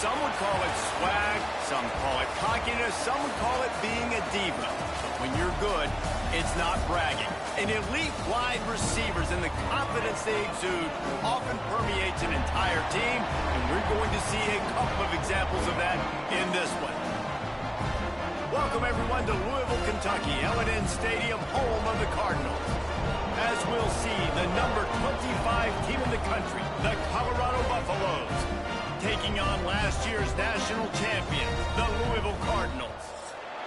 Some would call it swag, some call it cockiness, some would call it being a diva. But when you're good, it's not bragging. An elite wide receivers and the confidence they exude often permeates an entire team, and we're going to see a couple of examples of that in this one. Welcome, everyone, to Louisville, Kentucky, L&N Stadium, home of the Cardinals. As we'll see, the number 25 team in the country, the Colorado Buffaloes, taking on last year's national champion, the Louisville Cardinals.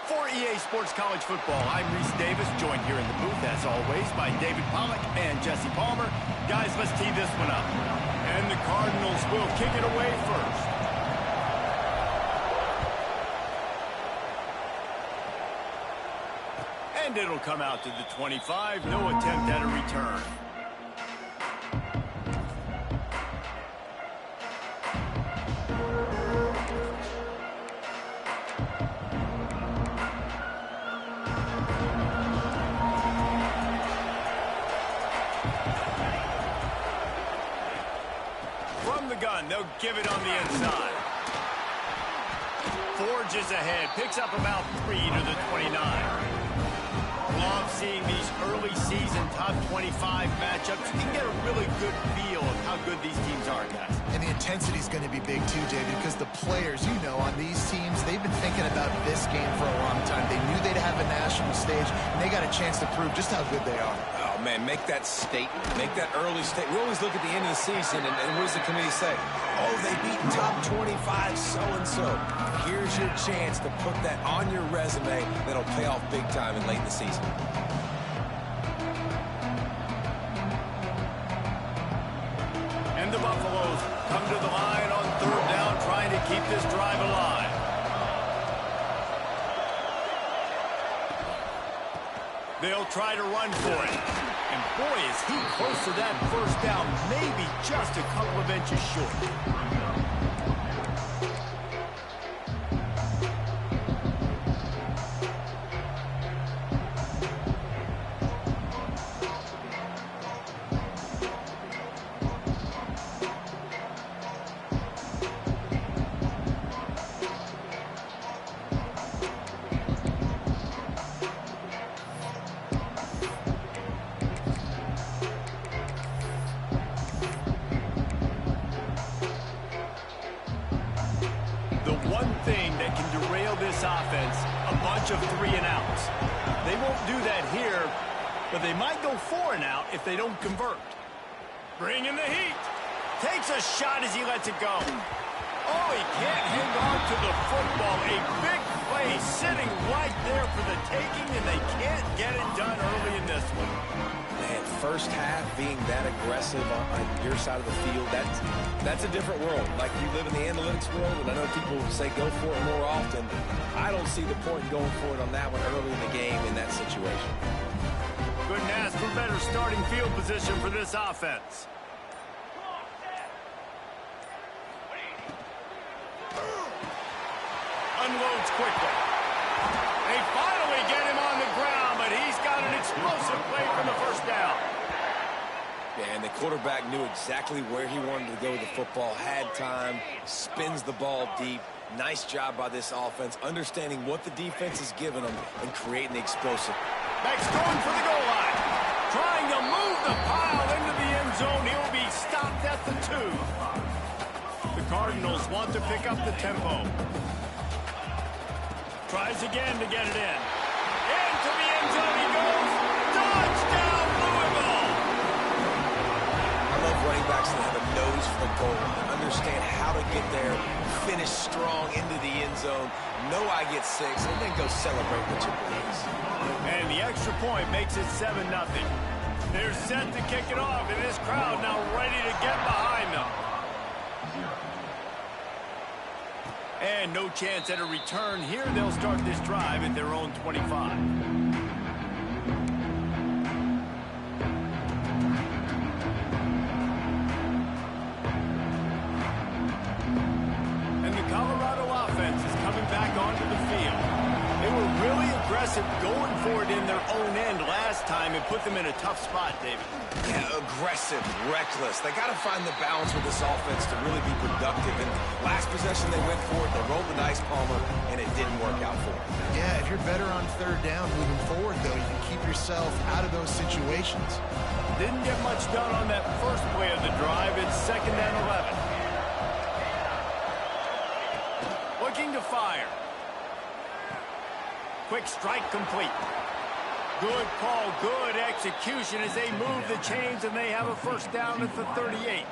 For EA Sports College Football, I'm Reese Davis, joined here in the booth, as always, by David Pollack and Jesse Palmer. Guys, let's tee this one up. And the Cardinals will kick it away first. And it'll come out to the 25. No attempt at a return. From the gun, they'll give it on the inside. Forges ahead, picks up about 3 to the 29. Love seeing these early season top 25 matchups. You can get a really good feel of how good these teams are, guys. And the intensity is going to be big too, David, because the players, you know, on these teams, they've been thinking about this game for a long time. They knew they'd have a national stage, and they got a chance to prove just how good they are. Oh, man, make that statement. Make that early statement. We always look at the end of the season, and what does the committee say? Oh, they beat top 25 so-and-so. Here's your chance to put that on your resume that'll pay off big time and late in the season. And the Buffaloes come to the line on third down, trying to keep this drive alive. They'll try to run for it. And boy, is he close to that first down, maybe just a couple of inches short. One thing that can derail this offense, a bunch of 3 and outs. They won't do that here, but they might go 4 and out if they don't convert. Bring in the heat. Takes a shot as he lets it go. Oh, he can't hang on to the football. A big play sitting right there for the taking, and they can't get it done early in this one. Man, first half being that aggressive on your side of the field, that's a different world. Like, you live in the analytics world, and I know people say go for it more often. I don't see the point in going for it on that one early in the game in that situation. Couldn't ask for better starting field position for this offense. Unloads quickly. They finally get him on the ground, but he's got an explosive play for the first down. Yeah, and the quarterback knew exactly where he wanted to go with the football, had time, spins the ball deep. Nice job by this offense, understanding what the defense is giving them and creating the explosive. Max going for the goal line. Trying to move the pile into the end zone. He'll be stopped at the 2. The Cardinals want to pick up the tempo. Tries again to get it in. Into the end zone he goes. Touchdown, Louisville! I love running backs that have a nose for the goal and understand how to get there, finish strong into the end zone, know I get 6, and then go celebrate with your boys. And the extra point makes it 7-0. They're set to kick it off, and this crowd now ready to get behind them. And no chance at a return here. They'll start this drive at their own 25. And the Colorado offense is coming back onto the field. They were really aggressive aggressive, going for it in their own end last time and put them in a tough spot, David. Yeah, aggressive, reckless. They got to find the balance with this offense to really be productive. And last possession they went for it, they rolled the dice, Palmer, and it didn't work out for them. Yeah, if you're better on third down moving forward, though, you can keep yourself out of those situations. Didn't get much done on that first play of the drive. It's 2nd and 11. Looking to fire. Quick strike complete. Good call, good execution as they move the chains, and they have a first down at the 38.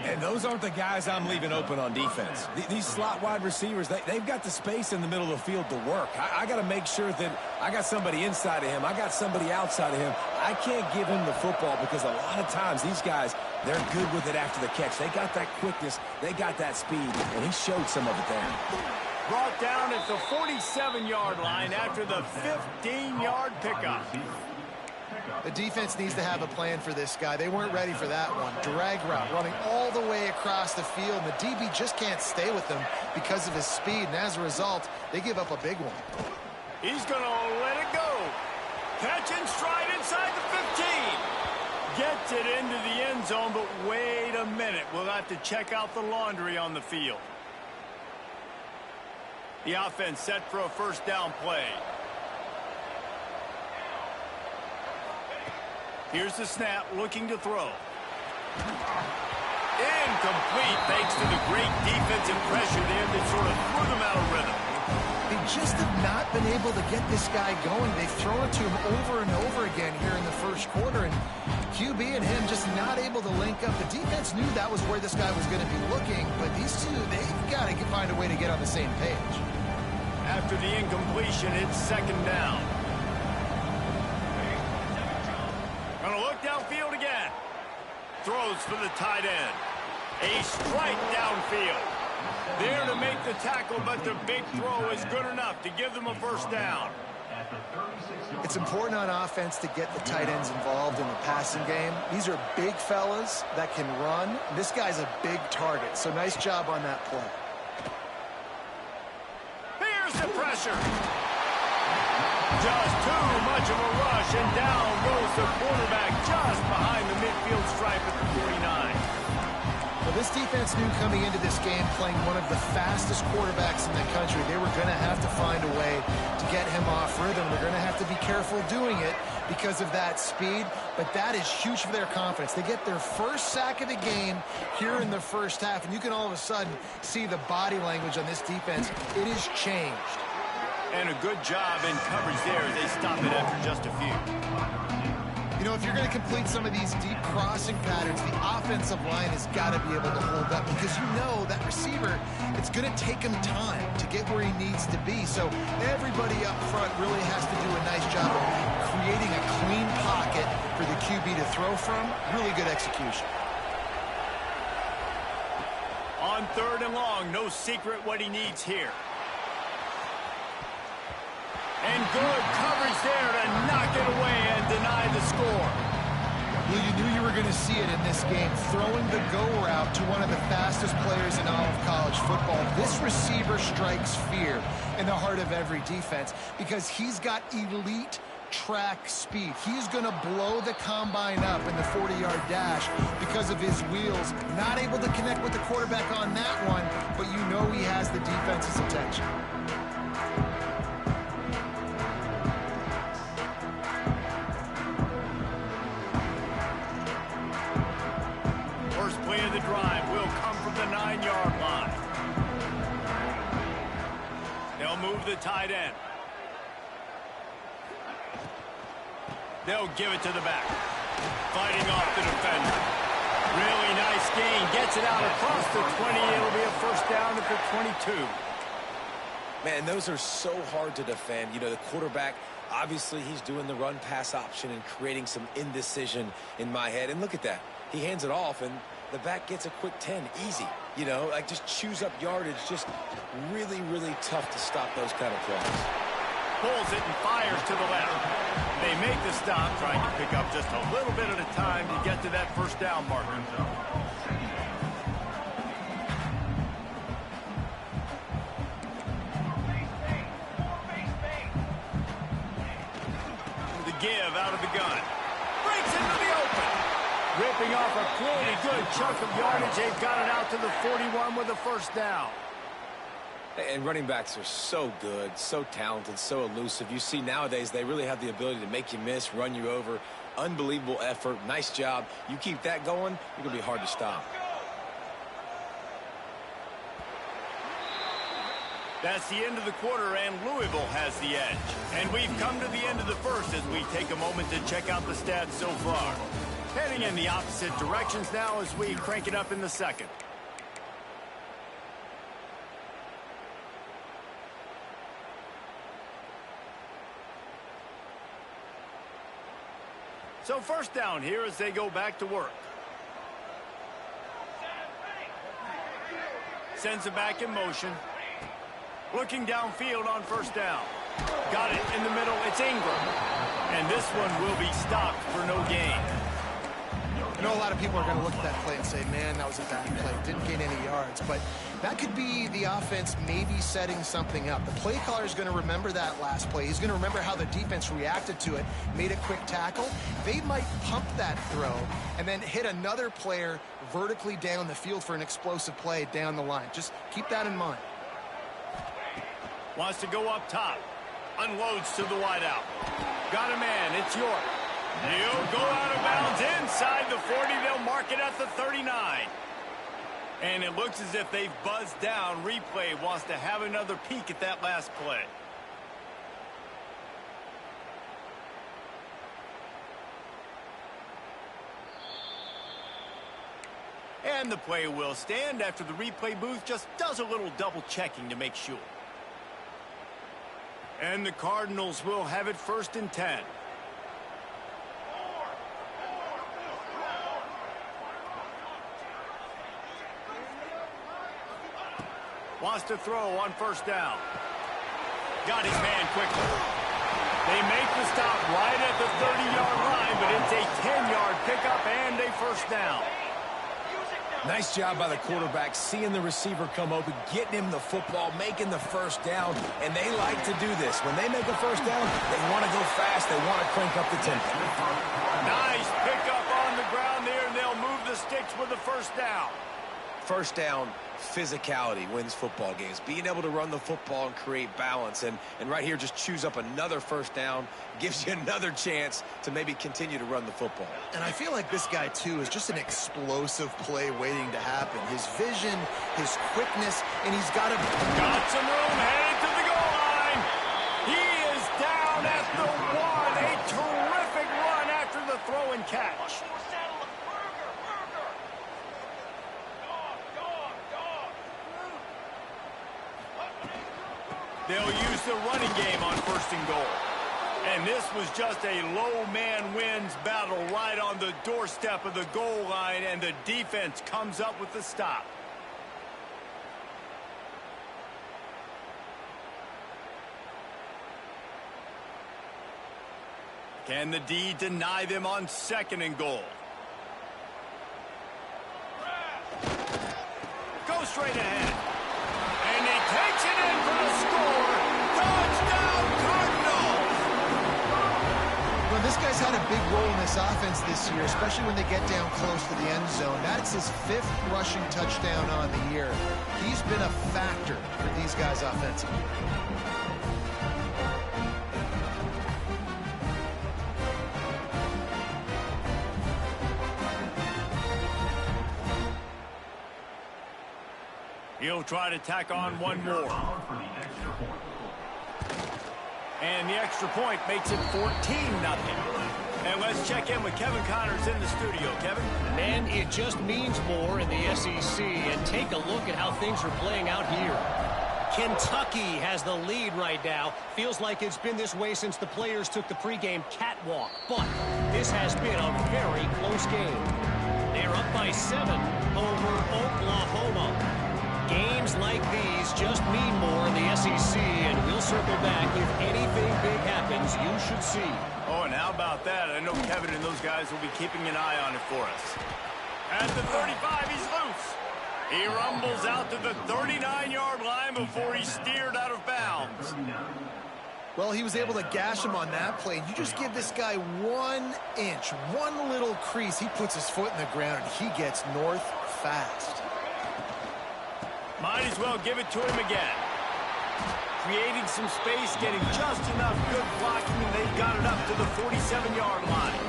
And those aren't the guys I'm leaving open on defense. These slot wide receivers, they've got the space in the middle of the field to work. I got to make sure that I got somebody inside of him. I got somebody outside of him. I can't give him the football because a lot of times these guys, they're good with it after the catch. They got that quickness. They got that speed, and he showed some of it there. Brought down at the 47-yard line after the 15-yard pickup. The defense needs to have a plan for this guy. They weren't ready for that one. Drag route running all the way across the field, and the DB just can't stay with them because of his speed, and as a result, they give up a big one. He's going to let it go. Catch and stride inside the 15. Gets it into the end zone, but wait a minute. We'll have to check out the laundry on the field. The offense set for a first down play. Here's the snap, looking to throw. Incomplete, thanks to the great defensive pressure there that sort of threw them out of rhythm. They just have not been able to get this guy going. They've thrown it to him over and over again here in the first quarter, and QB and him just not able to link up. The defense knew that was where this guy was going to be looking, but these two, they've got to find a way to get on the same page. After the incompletion, it's 2nd down. Gonna look downfield again. Throws for the tight end. A strike downfield. There to make the tackle, but the big throw is good enough to give them a first down. It's important on offense to get the tight ends involved in the passing game. These are big fellas that can run. This guy's a big target, so nice job on that play. Here's the pressure. Just too much of a rush, and down goes the quarterback just behind the midfield stripe at the 49. Well, this defense knew coming into this game, playing one of the fastest quarterbacks in the country, they were going to have to find a way to get him off rhythm. They're going to have to be careful doing it because of that speed, but that is huge for their confidence. They get their first sack of the game here in the first half, and you can all of a sudden see the body language on this defense. It has changed. And a good job in coverage there as they stop it after just a few. You know, if you're going to complete some of these deep crossing patterns, the offensive line has got to be able to hold up because you know that receiver, it's going to take him time to get where he needs to be. So everybody up front really has to do a nice job of creating a clean pocket for the QB to throw from. Really good execution. On 3rd and long, no secret what he needs here. And good coverage there to knock it away and deny the score. Well, you knew you were going to see it in this game, throwing the go route to one of the fastest players in all of college football. This receiver strikes fear in the heart of every defense because he's got elite track speed. He's going to blow the combine up in the 40-yard dash because of his wheels. Not able to connect with the quarterback on that one, but you know he has the defense's attention. First play of the drive will come from the 9-yard line. They'll move the tight end. They'll give it to the back. Fighting off the defender. Really nice gain. Gets it out across the 20. It'll be a first down at the 22. Man, those are so hard to defend. You know, the quarterback, obviously he's doing the run-pass option and creating some indecision in my head. And look at that. He hands it off, and the back gets a quick 10. Easy. You know, like just chews up yardage. Just really, really tough to stop those kind of plays. Pulls it and fires to the left. They make the stop, trying to pick up just a little bit at a time to get to that first down marker. give out of the gun. Breaks into the open. Ripping off a pretty good chunk of yardage. They've got it out to the 41 with a first down. And running backs are so good, so talented, so elusive. You see nowadays they really have the ability to make you miss, run you over. Unbelievable effort. Nice job. You keep that going, you're going to be hard to stop. That's the end of the quarter, and Louisville has the edge. And we've come to the end of the first as we take a moment to check out the stats so far. Heading in the opposite directions now as we crank it up in the second. So first down here as they go back to work. Sends it back in motion. Looking downfield on first down. Got it in the middle. It's Ingram. And this one will be stopped for no gain. I know a lot of people are going to look at that play and say, man, that was a bad play. Didn't gain any yards. But that could be the offense maybe setting something up. The play caller is going to remember that last play. He's going to remember how the defense reacted to it, made a quick tackle. They might pump that throw and then hit another player vertically down the field for an explosive play down the line. Just keep that in mind. Wants to go up top. Unloads to the wideout. Got a man. It's York. He'll go out of bounds inside the 40. They'll mark it at the 39. And it looks as if they've buzzed down. Replay wants to have another peek at that last play. And the play will stand after the replay booth just does a little double checking to make sure. And the Cardinals will have it 1st and 10. Wants to throw on first down. Got his man quickly. They make the stop right at the 30-yard line, but it's a 10-yard pickup and a first down. Nice job by the quarterback, seeing the receiver come open, getting him the football, making the first down, and they like to do this. When they make a first down, they want to go fast. They want to crank up the tempo. Nice pickup on the ground there, and they'll move the sticks with the first down. First down, physicality wins football games. Being able to run the football and create balance. And right here, just choose up another first down. Gives you another chance to maybe continue to run the football. And I feel like this guy, too, is just an explosive play waiting to happen. His vision, his quickness, and he's got some room headed to the goal line. He is down at the 1. A terrific run after the throw and catch. They'll use the running game on 1st and goal. And this was just a low man wins battle right on the doorstep of the goal line, and the defense comes up with the stop. Can the D deny them on 2nd and goal? Go straight ahead. And he takes it in for the score. Touchdown, Cardinals! Well, this guy's had a big role in this offense this year, especially when they get down close to the end zone. That's his 5th rushing touchdown on the year. He's been a factor for these guys offensively. He'll try to tack on one more. And the extra point makes it 14-0. And let's check in with Kevin Connors in the studio. Kevin? Man, it just means more in the SEC. And take a look at how things are playing out here. Kentucky has the lead right now. Feels like it's been this way since the players took the pregame catwalk. But this has been a very close game. They're up by 7 over Oklahoma. Games like these just mean more in the SEC, and we'll circle back. If anything big happens, you should see. Oh, and how about that? I know Kevin and those guys will be keeping an eye on it for us. At the 35, he's loose. He rumbles out to the 39-yard line before he's steered out of bounds. Well, he was able to gash him on that play. You just give this guy 1 inch, one little crease. He puts his foot in the ground, and he gets north fast. Might as well give it to him again. Creating some space, getting just enough good blocking, and they got it up to the 47-yard line.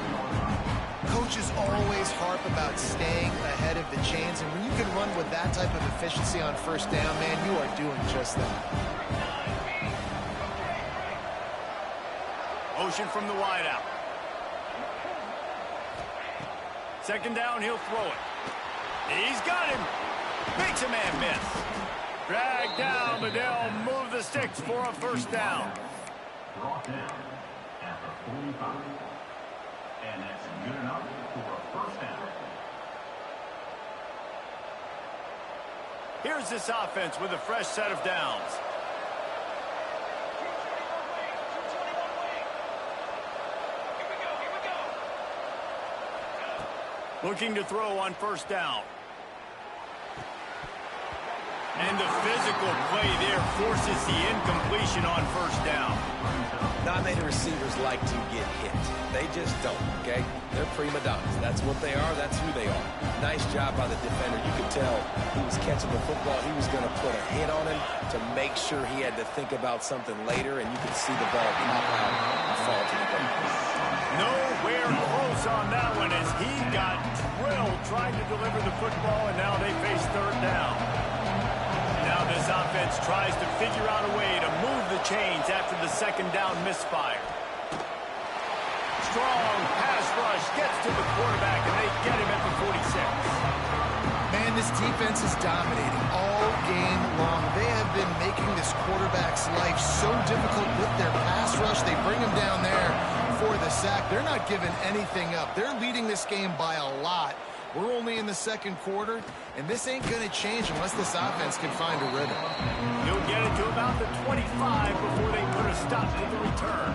Coaches always harp about staying ahead of the chains, and when you can run with that type of efficiency on first down, man, you are doing just that. Motion from the wideout. Second down, he'll throw it. He's got him. Makes a man miss. Drag down, but they'll move the sticks for a first down. Brought down at the 45. And that's good enough for a first down. Here's this offense with a fresh set of downs. Looking to throw on first down. And the physical play there forces the incompletion on first down. Non-native receivers like to get hit. They just don't, okay? They're prima donnas. That's what they are. That's who they are. Nice job by the defender. You could tell he was catching the football. He was going to put a hit on him to make sure he had to think about something later, and you could see the ball pop out and fall to the ground. Nowhere close on that one as he got drilled trying to deliver the football, and now they face third down. Now this offense tries to figure out a way to move the chains after the second down misfire. Strong pass rush gets to the quarterback, and they get him at the 46. Man, this defense is dominating all game long. They have been making this quarterback's life so difficult with their pass rush. They bring him down there for the sack. They're not giving anything up. They're leading this game by a lot. We're only in the second quarter, and this ain't going to change unless this offense can find a rhythm. He'll get it to about the 25 before they put a stop to the return.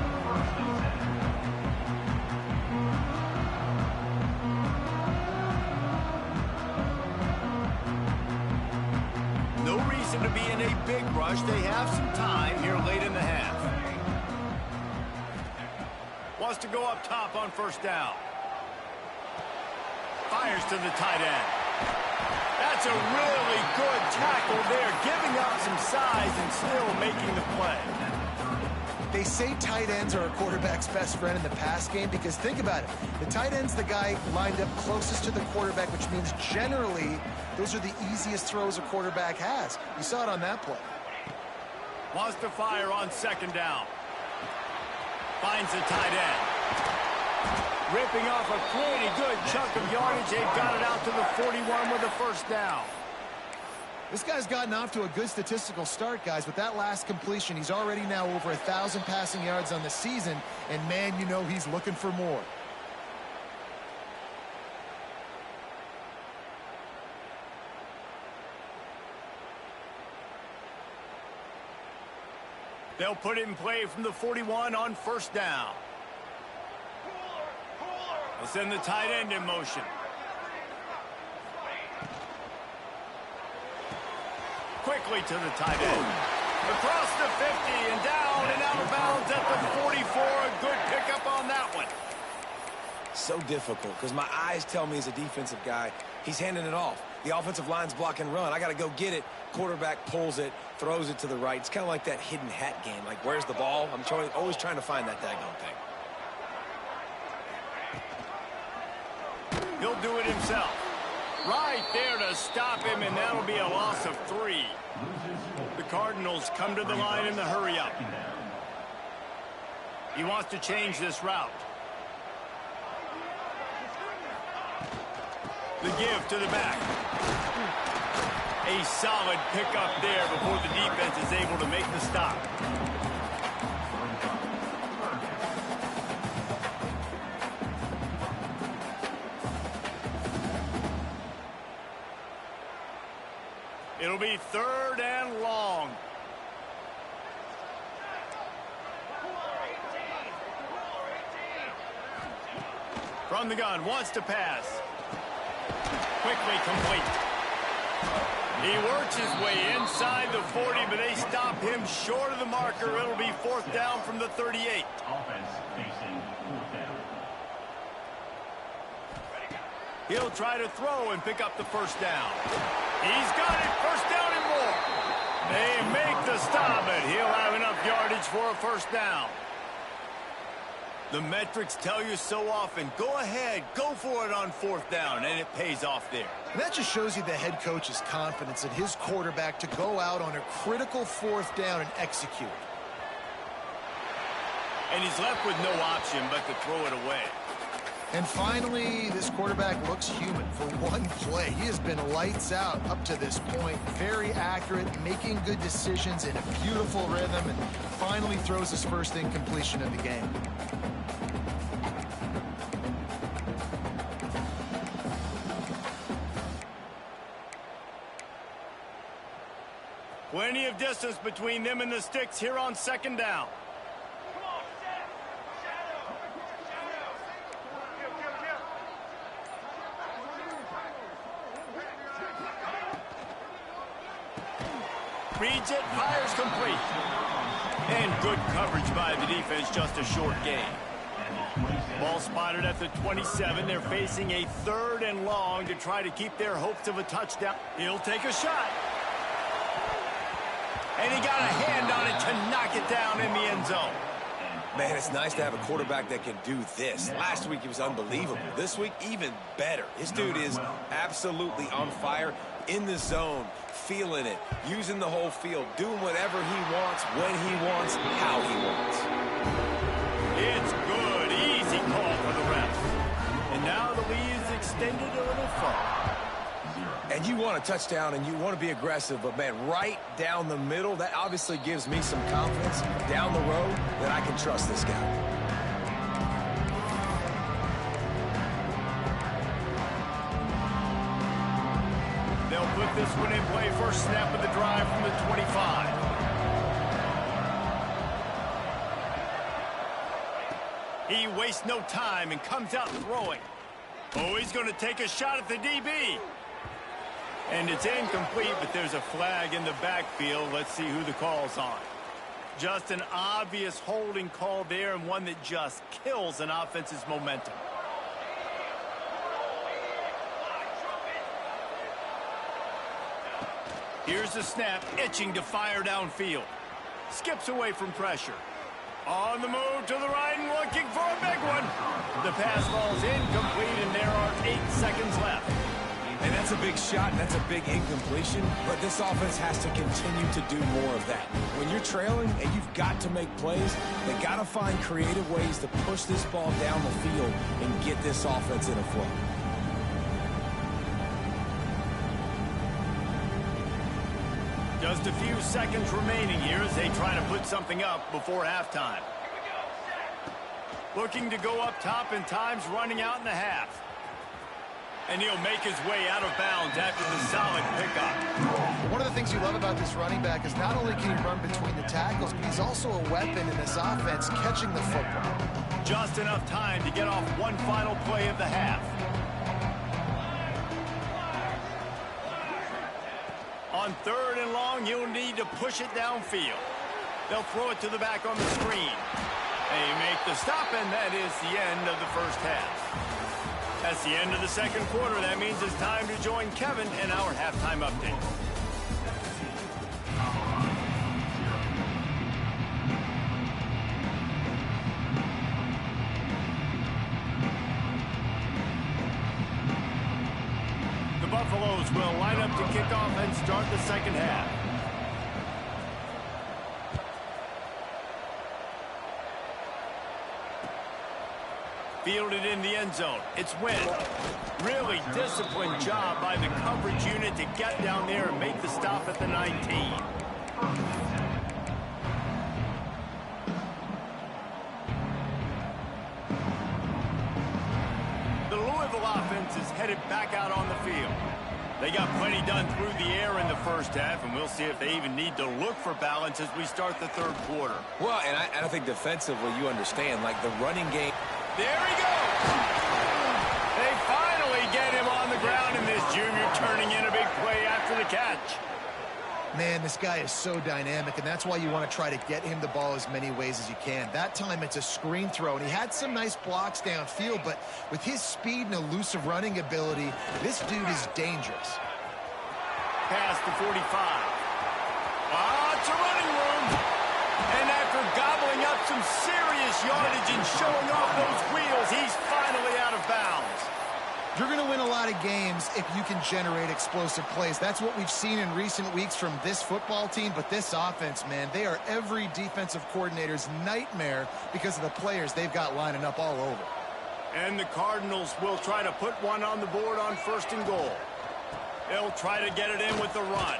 No reason to be in a big rush. They have some time here late in the half. Wants to go up top on first down. Fires to the tight end. That's a really good tackle there, giving up some size and still making the play. They say tight ends are a quarterback's best friend in the pass game because think about it. The tight end's the guy lined up closest to the quarterback, which means generally those are the easiest throws a quarterback has. You saw it on that play. Wants to fire on second down. Finds the tight end. Ripping off a pretty good chunk of yardage. They've got it out to the 41 with a first down. This guy's gotten off to a good statistical start, guys. With that last completion, he's already now over 1,000 passing yards on the season. And, man, you know he's looking for more. They'll put it in play from the 41 on first down. They'll send the tight end in motion. Quickly to the tight end. Across the 50 and down and out of bounds at the 44. A good pickup on that one. So difficult because my eyes tell me as a defensive guy, he's handing it off. The offensive line's block and run. I got to go get it. Quarterback pulls it, throws it to the right. It's kind of like that hidden hat game. Like, where's the ball? I'm always trying to find that daggone thing. He'll do it himself. Right there to stop him, and that'll be a loss of 3. The Cardinals come to the line in the hurry-up. He wants to change this route. The give to the back. A solid pickup there before the defense is able to make the stop. It'll be third and long. From the gun, wants to pass. Quickly complete. He works his way inside the 40, but they stop him short of the marker. It'll be 4th down from the 38. Offense facing 4th down. He'll try to throw and pick up the 1st down. He's got it. 1st down and more. They make the stop, but he'll have enough yardage for a 1st down. The metrics tell you so often, go ahead, go for it on 4th down, and it pays off there. And that just shows you the head coach's confidence in his quarterback to go out on a critical 4th down and execute. And he's left with no option but to throw it away. And finally, this quarterback looks human for one play. He has been lights out up to this point. Very accurate, making good decisions in a beautiful rhythm, and finally throws his first incompletion of the game. Plenty of distance between them and the sticks here on 2nd down. Reads it, fires complete. And good coverage by the defense, just a short gain. Ball spotted at the 27. They're facing a 3rd and long to try to keep their hopes of a touchdown. He'll take a shot. And he got a hand on it to knock it down in the end zone. Man, it's nice to have a quarterback that can do this. Last week, he was unbelievable. This week, even better. This dude is absolutely on fire, in the zone, feeling it, using the whole field, doing whatever he wants, when he wants, how he wants. It's good. Easy call for the ref. And now the lead is extended a little further. And you want a touchdown and you want to be aggressive, but man, right down the middle, that obviously gives me some confidence down the road that I can trust this guy. They'll put this one in play. First snap of the drive from the 25. He wastes no time and comes out throwing. Oh, he's going to take a shot at the DB. And it's incomplete, but there's a flag in the backfield. Let's see who the call's on. Just an obvious holding call there, and one that just kills an offense's momentum. Here's the snap, itching to fire downfield. Skips away from pressure. On the move to the right and looking for a big one. The pass falls incomplete, and there are 8 seconds left. And that's a big shot, and that's a big incompletion, but this offense has to continue to do more of that. When you're trailing and you've got to make plays, they got to find creative ways to push this ball down the field and get this offense in a flow. Just a few seconds remaining here as they try to put something up before halftime. Looking to go up top, and time's running out in the half. And he'll make his way out of bounds after the solid pickup. One of the things you love about this running back is not only can he run between the tackles, but he's also a weapon in this offense catching the football. Just enough time to get off one final play of the half. On 3rd and long, you'll need to push it downfield. They'll throw it to the back on the screen. They make the stop, and that is the end of the first half. That's the end of the second quarter. That means it's time to join Kevin in our halftime update. The Buffaloes will line up to kick off and start the second half. Fielded in the end zone. It's Wynn. Really disciplined job by the coverage unit to get down there and make the stop at the 19. The Louisville offense is headed back out on the field. They got plenty done through the air in the first half, and we'll see if they even need to look for balance as we start the third quarter. Well, and I think defensively, you understand, like the running game. There he goes. They finally get him on the ground, and this Jr. turning in a big play after the catch. Man, this guy is so dynamic, and that's why you want to try to get him the ball as many ways as you can. That time, it's a screen throw, and he had some nice blocks downfield, but with his speed and elusive running ability, this dude is dangerous. Past the 45. It's a running room. And after gobbling up some serious yardage and showing off those wheels, he's finally out of bounds. You're going to win a lot of games if you can generate explosive plays. That's what we've seen in recent weeks from this football team, but this offense, man, they are every defensive coordinator's nightmare because of the players they've got lining up all over. And the Cardinals will try to put one on the board on 1st and goal. They'll try to get it in with the run.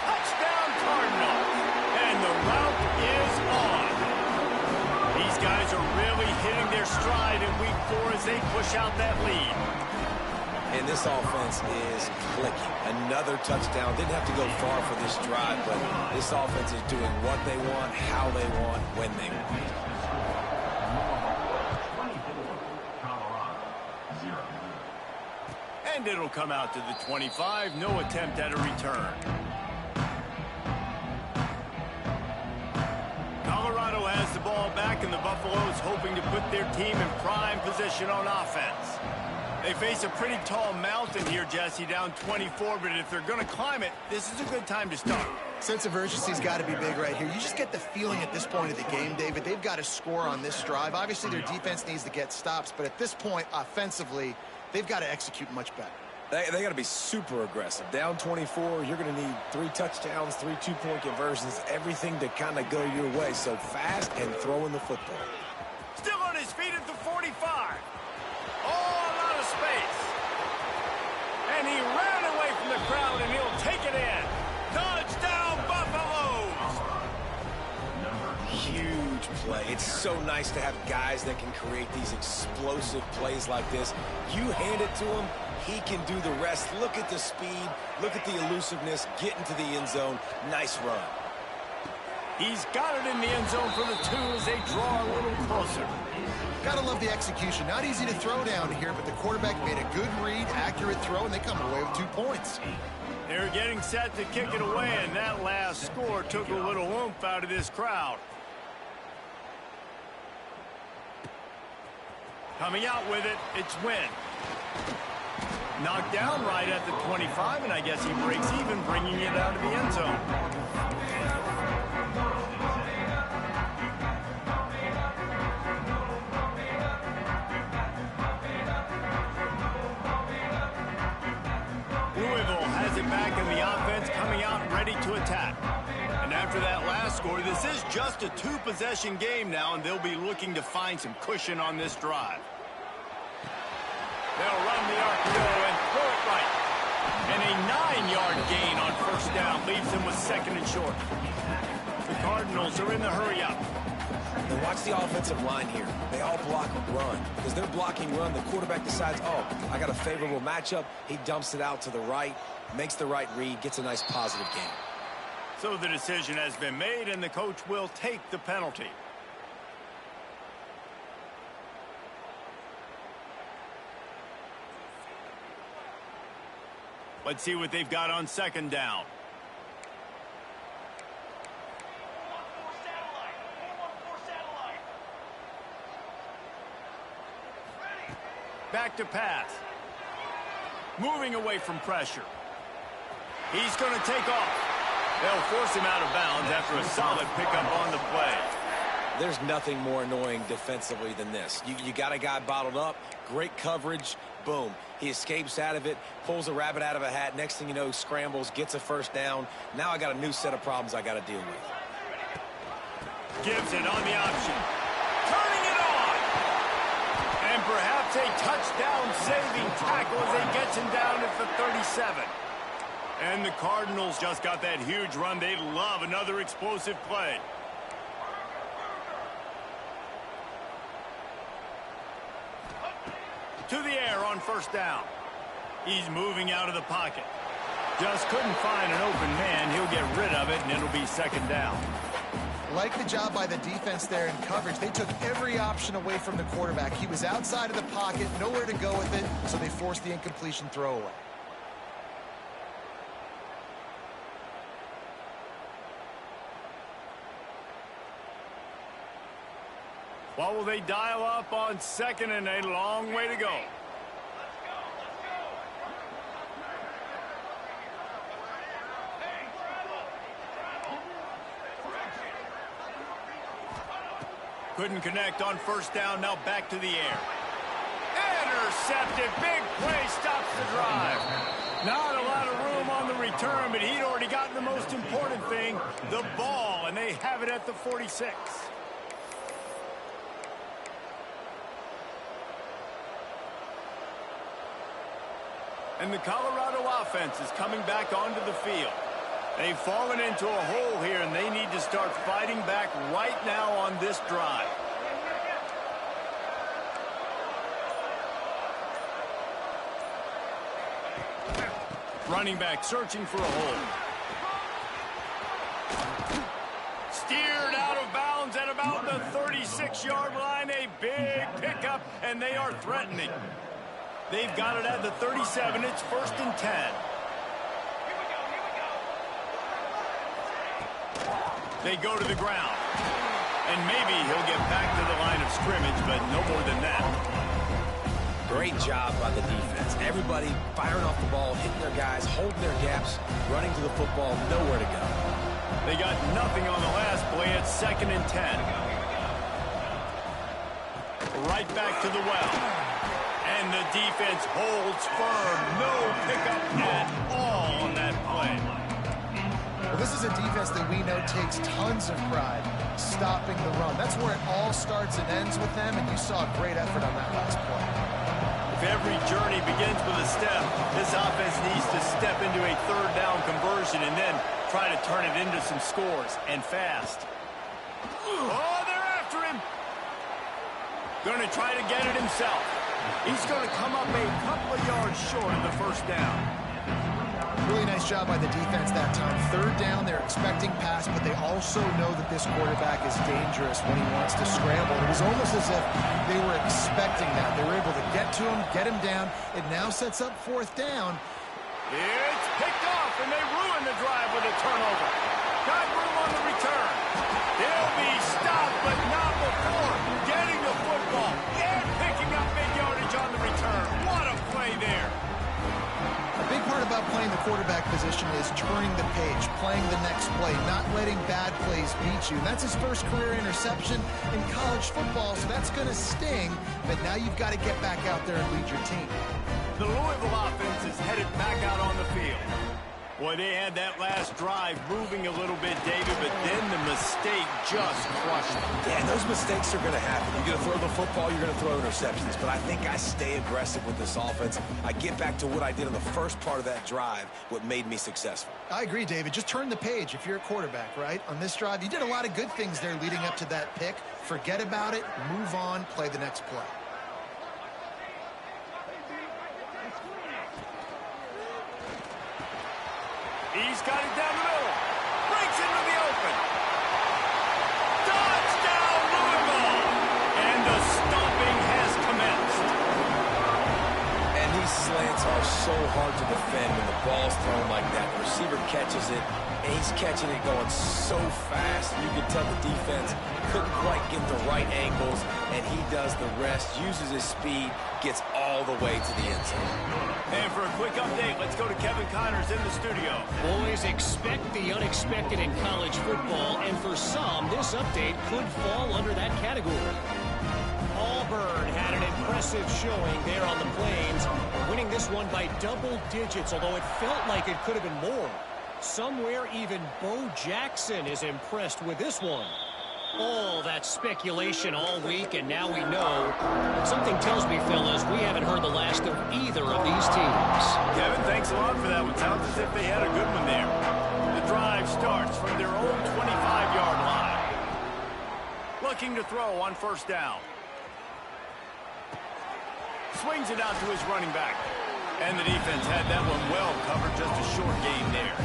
Touchdown, Cardinals. And the route is on. These guys are really hitting their stride in week 4 as they push out that lead. And this offense is clicking. Another touchdown. Didn't have to go far for this drive, but this offense is doing what they want, how they want, when they want. And it'll come out to the 25. No attempt at a return. Colorado has the ball back, and the Buffaloes hoping to put their team in prime position on offense. They face a pretty tall mountain here, Jesse, down 24, but if they're going to climb it, this is a good time to start. Sense of urgency's got to be big right here. You just get the feeling at this point of the game, David, they've got to score on this drive. Obviously, their defense needs to get stops, but at this point, offensively, they've got to execute much better. They got to be super aggressive. Down 24, you're going to need 3 touchdowns, 3 two-point conversions, everything to kind of go your way. So fast and throwing the football. Still on his feet at the 45. Oh, a lot of space. And he ran away from the crowd, and he'll take it in. Touchdown, Buffaloes! Huge play. It's so nice to have guys that can create these explosive plays like this. You hand it to him, he can do the rest. Look at the speed. Look at the elusiveness. Get into the end zone. Nice run. He's got it in the end zone for the 2 as they draw a little closer. Gotta love the execution. Not easy to throw down here, but the quarterback made a good read, accurate throw, and they come away with 2 points. They're getting set to kick it away, and that last score took a little oomph out of this crowd. Coming out with it, it's Wynn. Knocked down right at the 25, and I guess he breaks even, bringing it out of the end zone. Louisville has it back in the offense, coming out ready to attack. And after that last score, this is just a 2-possession game now, and they'll be looking to find some cushion on this drive. They'll run the RPO and throw it right. And a 9-yard gain on 1st down leaves them with 2nd and short. The Cardinals are in the hurry-up. And watch the offensive line here. They all block run. Because they're blocking run, the quarterback decides, oh, I got a favorable matchup. He dumps it out to the right, makes the right read, gets a nice positive gain. So the decision has been made, and the coach will take the penalty. Let's see what they've got on 2nd down. Back to pass. Moving away from pressure. He's going to take off. They'll force him out of bounds after a solid pickup on the play. There's nothing more annoying defensively than this. You got a guy bottled up, great coverage, boom. He escapes out of it, pulls a rabbit out of a hat. Next thing you know, scrambles, gets a 1st down. Now I got a new set of problems I got to deal with. Gives it on the option. Turning it on. And perhaps a touchdown-saving tackle as he gets him down at the 37. And the Cardinals just got that huge run. They love another explosive play. To the air on 1st down. He's moving out of the pocket. Just couldn't find an open man. He'll get rid of it, and it'll be 2nd down. Like the job by the defense there in coverage. They took every option away from the quarterback. He was outside of the pocket, nowhere to go with it, so they forced the incompletion throwaway. What will they dial up on second and a long way to go? Couldn't connect on first down. Now back to the air. Intercepted. Big play stops the drive. Not a lot of room on the return, but he'd already gotten the most important thing, the ball, and they have it at the 46. And the Colorado offense is coming back onto the field. They've fallen into a hole here, and they need to start fighting back right now on this drive. Running back searching for a hole. Steered out of bounds at about the 36-yard line. A big pickup, and they are threatening. They've got it at the 37. It's 1st and 10. They go to the ground. And maybe he'll get back to the line of scrimmage, but no more than that. Great job by the defense. Everybody firing off the ball, hitting their guys, holding their gaps, running to the football, nowhere to go. They got nothing on the last play. It's 2nd and 10. Right back to the well. And the defense holds firm. No pickup at all on that play. Well, this is a defense that we know takes tons of pride stopping the run. That's where it all starts and ends with them, and you saw a great effort on that last play. If every journey begins with a step, this offense needs to step into a 3rd down conversion and then try to turn it into some scores, and fast. Oh, they're after him. Going to try to get it himself. He's going to come up a couple of yards short of the 1st down. Really nice job by the defense that time. 3rd down, they're expecting pass, but they also know that this quarterback is dangerous when he wants to scramble. It was almost as if they were expecting that. They were able to get to him, get him down. It now sets up 4th down. It's picked off, and they ruin the drive with a turnover. Got room on the return. They'll be stopped, but not before getting the football and picking up big yardage on the return. What a play there. A big part about playing the quarterback position is turning the page, playing the next play, not letting bad plays beat you. That's his first career interception in college football, so that's going to sting. But now you've got to get back out there and lead your team. The Louisville offense is headed back out on the field. Boy, they had that last drive moving a little bit, David, but then the mistake just crushed them. Yeah, and those mistakes are going to happen. You're going to throw the football, you're going to throw interceptions. But I think I stay aggressive with this offense. I get back to what I did in the first part of that drive, what made me successful. I agree, David. Just turn the page if you're a quarterback, right? On this drive, you did a lot of good things there leading up to that pick. Forget about it, move on, play the next play. He's got it down the middle. Breaks into the open. Touchdown, Louisville! And the stomping has commenced. And these slants are so hard to defend when the ball's thrown like that. The receiver catches it, and he's catching it going so fast. You can tell the defense couldn't quite get the right angles, and he does the rest, uses his speed, gets all the way to the end zone. And for a quick update, let's go to Kevin Connors in the studio. Boys, expect the unexpected in college football, and for some, this update could fall under that category. Auburn had an impressive showing there on the Plains, winning this one by double digits, although it felt like it could have been more. Somewhere even Bo Jackson is impressed with this one. All that speculation all week, and now we know. Something tells me, fellas, we haven't heard the last of either of these teams. Kevin, thanks a lot for that one. Sounds as if they had a good one there. The drive starts from their own 25-yard line. Looking to throw on 1st down. Swings it out to his running back. And the defense had that one well covered, just a short gain there.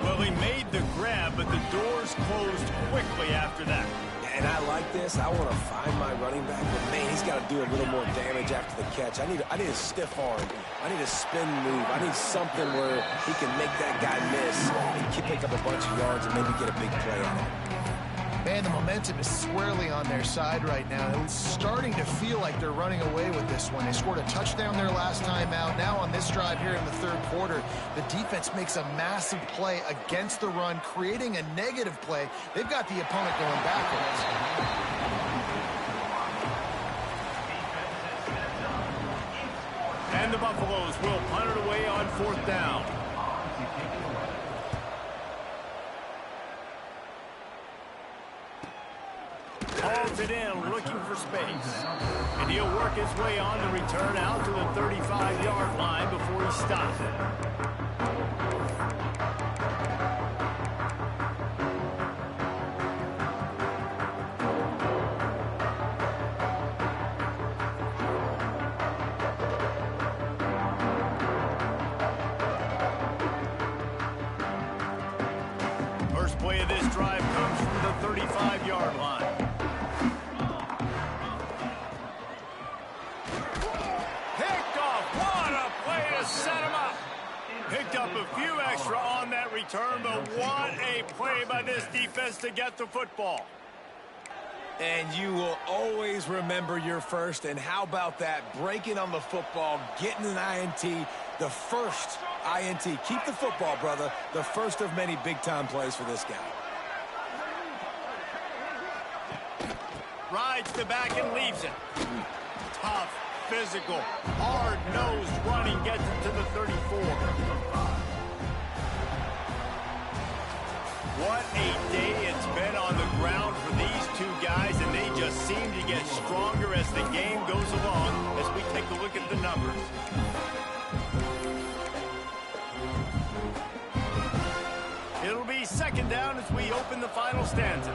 Well, he made the grab, but the doors closed quickly after that. And I like this. I want to find my running back, but man, he's got to do a little more damage after the catch. I need a stiff arm. I need a spin move. I need something where he can make that guy miss and pick up a bunch of yards and maybe get a big play on it. Man, the momentum is squarely on their side right now. It's starting to feel like they're running away with this one. They scored a touchdown their last time out. Now on this drive here in the third quarter, the defense makes a massive play against the run, creating a negative play. They've got the opponent going backwards. And the Buffaloes will punt it away on fourth down. Hauls it in, looking for space. And he'll work his way on the return out to the 35-yard line before he stops. First play of this drive comes from the 35-yard line. Set him up. Picked up a few extra on that return, but what a play by this defense to get the football. And you will always remember your first. And how about that? Breaking on the football, getting an INT, the first INT. Keep the football, brother. The first of many big-time plays for this guy. Rides the back and leaves it. Tough. Physical, hard-nosed running gets it to the 34. What a day it's been on the ground for these two guys, and they just seem to get stronger as the game goes along as we take a look at the numbers. It'll be second down as we open the final stanza.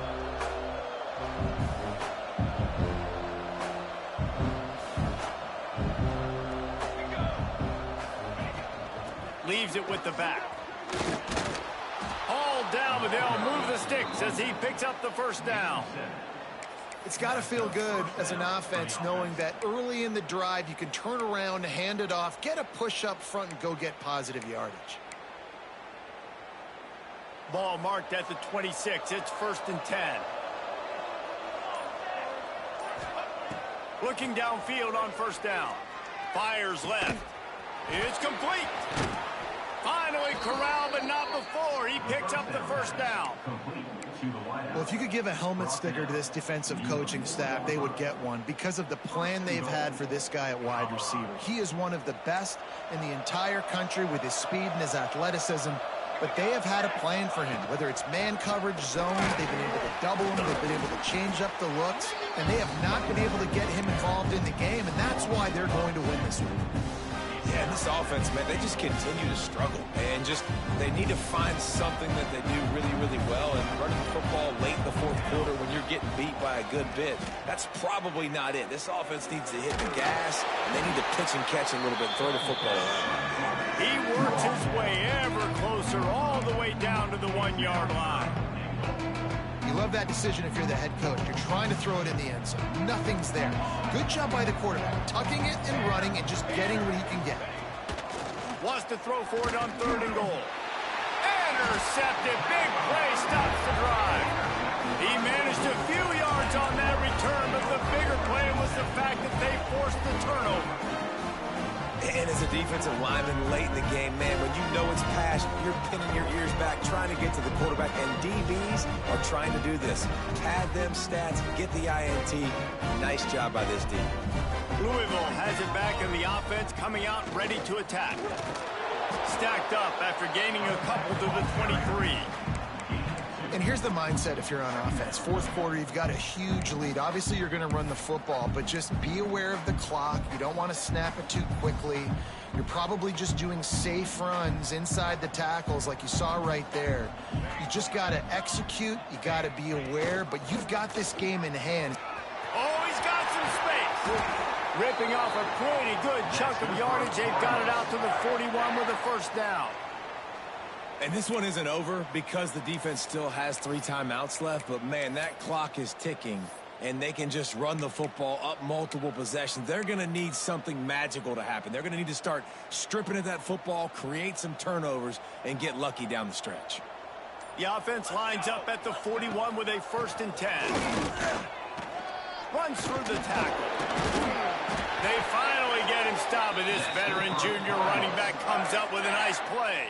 Leaves it with the back. Hauled down, but they'll move the sticks as he picks up the first down. It's got to feel good as an offense knowing that early in the drive you can turn around, hand it off, get a push up front, and go get positive yardage. Ball marked at the 26. It's 1st and 10. Looking downfield on first down. Fires left. It's complete. Finally corralled, but not before. He picks up the first down. Well, if you could give a helmet sticker to this defensive coaching staff, they would get one because of the plan they've had for this guy at wide receiver. He is one of the best in the entire country with his speed and his athleticism, but they have had a plan for him, whether it's man coverage, zone, they've been able to double him, they've been able to change up the looks, and they have not been able to get him involved in the game, and that's why they're going to win this one. Yeah, and this offense, man, they just continue to struggle. And they need to find something that they do really, really well. And running the football late in the fourth quarter when you're getting beat by a good bit, that's probably not it. This offense needs to hit the gas, and they need to pitch and catch a little bit, throw the football around. He works his way ever closer all the way down to the 1-yard line. You love that decision if you're the head coach. You're trying to throw it in the end zone. Nothing's there. Good job by the quarterback, tucking it and running and just getting what he can get. Wants to throw for it on 3rd and goal. Intercepted. Big play stops the drive. He managed a few yards on that return, but the bigger play was the fact that they forced the turnover. And as a defensive lineman late in the game, man, when you know it's past, you're pinning your ears back, trying to get to the quarterback, and DBs are trying to do this. Pad them stats, get the INT. Nice job by this D. Louisville has it back in the offense, coming out ready to attack. Stacked up after gaining a couple to the 23. And here's the mindset if you're on offense. Fourth quarter, you've got a huge lead. Obviously, you're going to run the football, but just be aware of the clock. You don't want to snap it too quickly. You're probably just doing safe runs inside the tackles like you saw right there. You just got to execute. You got to be aware, but you've got this game in hand. Oh, he's got some space. Ripping off a pretty good chunk of yardage. They've got it out to the 41 with a first down. And this one isn't over because the defense still has 3 timeouts left. But, man, that clock is ticking, and they can just run the football up multiple possessions. They're going to need something magical to happen. They're going to need to start stripping at that football, create some turnovers, and get lucky down the stretch. The offense lines up at the 41 with a 1st and 10. Runs through the tackle. They finally get him stopped, and this veteran junior running back comes up with a nice play.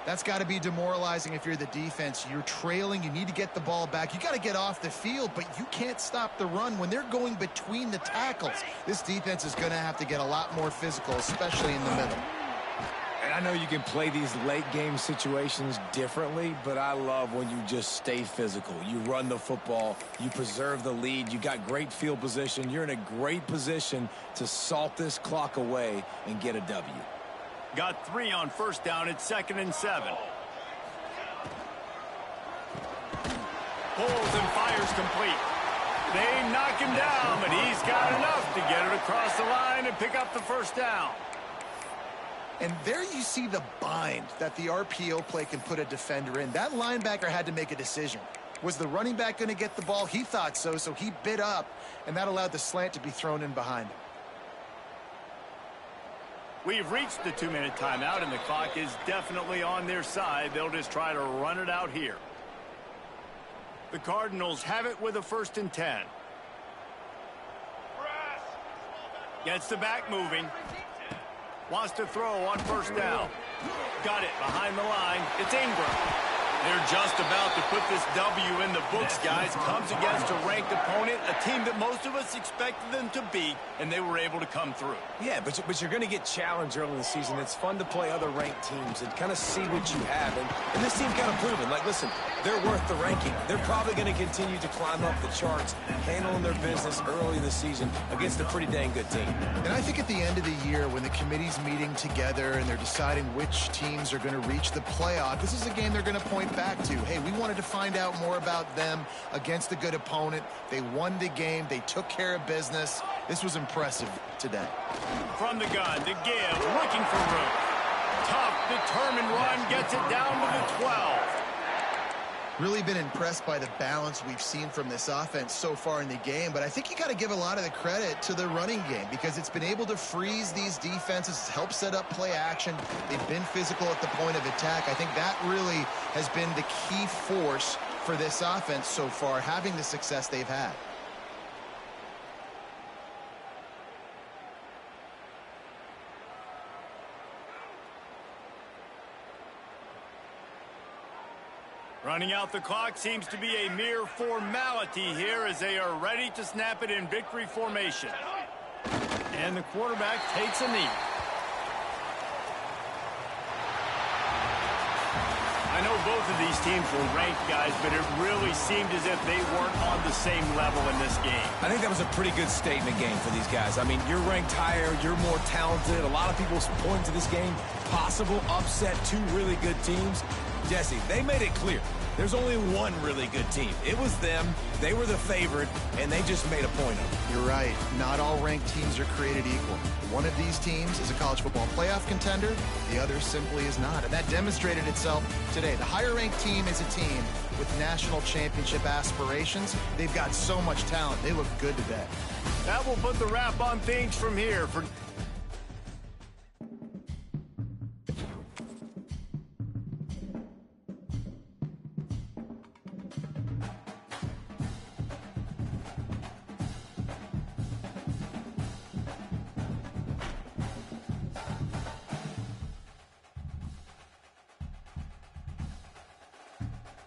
That's got to be demoralizing if you're the defense. You're trailing. You need to get the ball back. You got to get off the field, but you can't stop the run when they're going between the tackles. This defense is going to have to get a lot more physical, especially in the middle. And I know you can play these late game situations differently, but I love when you just stay physical. You run the football, you preserve the lead, you got great field position. You're in a great position to salt this clock away and get a W. Got 3 on 1st down at 2nd and 7. Pulls and fires complete. They knock him down, but he's got enough to get it across the line and pick up the 1st down. And there you see the bind that the RPO play can put a defender in. That linebacker had to make a decision. Was the running back going to get the ball? He thought so, so he bit up, and that allowed the slant to be thrown in behind him. We've reached the 2-minute timeout, and the clock is definitely on their side. They'll just try to run it out here. The Cardinals have it with a 1st and 10. Gets the back moving. Wants to throw on 1st down. Got it behind the line. It's Ingram. They're just about to put this W in the books, guys. Comes against a ranked opponent, a team that most of us expected them to beat, and they were able to come through. Yeah, but you're going to get challenged early in the season. It's fun to play other ranked teams and kind of see what you have. And this team kind of proven, like, listen, they're worth the ranking. They're probably going to continue to climb up the charts, handling their business early in the season against a pretty dang good team. And I think at the end of the year, when the committee's meeting together and they're deciding which teams are going to reach the playoff, this is a game they're going to point back to. Hey, we wanted to find out more about them against a good opponent. They won the game. They took care of business. This was impressive today. From the gun to give, looking for room. Tough, determined run, gets it down to the 12. Really been impressed by the balance we've seen from this offense so far in the game, but I think you got to give a lot of the credit to the running game because it's been able to freeze these defenses, help set up play action. They've been physical at the point of attack. I think that really has been the key force for this offense so far, having the success they've had. Running out the clock seems to be a mere formality here as they are ready to snap it in victory formation. And the quarterback takes a knee. I know both of these teams were ranked, guys, but it really seemed as if they weren't on the same level in this game. I think that was a pretty good statement game for these guys. I mean, you're ranked higher, you're more talented. A lot of people point to this game, possible upset, 2 really good teams. Jesse, they made it clear. There's only one really good team. It was them. They were the favorite, and they just made a point of it. You're right. Not all ranked teams are created equal. One of these teams is a college football playoff contender. The other simply is not. And that demonstrated itself today. The higher-ranked team is a team with national championship aspirations. They've got so much talent. They look good today. That will put the wrap on things from here. For